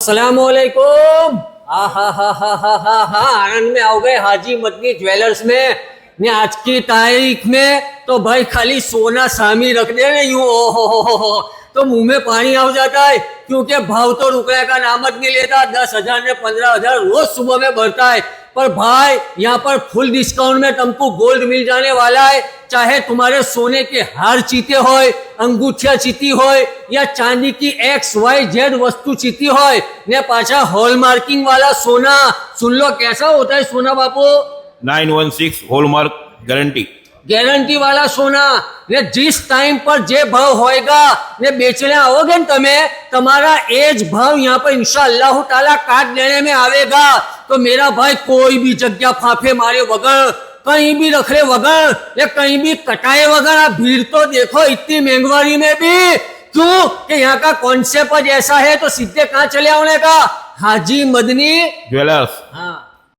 अस्सलामुअलैकुम। आनंद में आओ गए हाजी मदनी ज्वेलर्स में ने आज की तारीख में तो भाई खाली सोना सामी रख दे ना यूं हो तो मुंह में पानी आ जाता है, क्योंकि भाव तो रुपए का नाम नहीं लेता। 10,000 ने 15,000 रोज सुबह में भरता है, पर भाई यहाँ पर फुल डिस्काउंट में तुमको गोल्ड मिल जाने वाला है। चाहे तुम्हारे सोने के हार चीते होय, अंगूठिया चीती होय या चांदी की XYZ वस्तु चीती होय ने पाछा हॉलमार्किंग वाला सोना। सुन लो कैसा होता है सोना बापू। 916 हॉलमार्क गारंटी ગેરંટી વાળા સોના ને जिस टाइम पर जे भाव होएगा ने बेचने आओगे न तमे तुम्हारा एज भाव यहाँ पर इंशाअल्लाह ताला काट देने में आवेगा। तो मेरा भाई कोई भी जगह फाफे मारे वगर, कहीं भी रखले वगर या कहीं भी कटाए वगर आप भीड़ तो देखो इतनी महंगाई में भी। क्यों कि यहाँ का कॉन्सेप्ट ऐसा है। तो सीधे कहाँ चले आने का, हाजी मदनी ज्वेलर्स। हाँ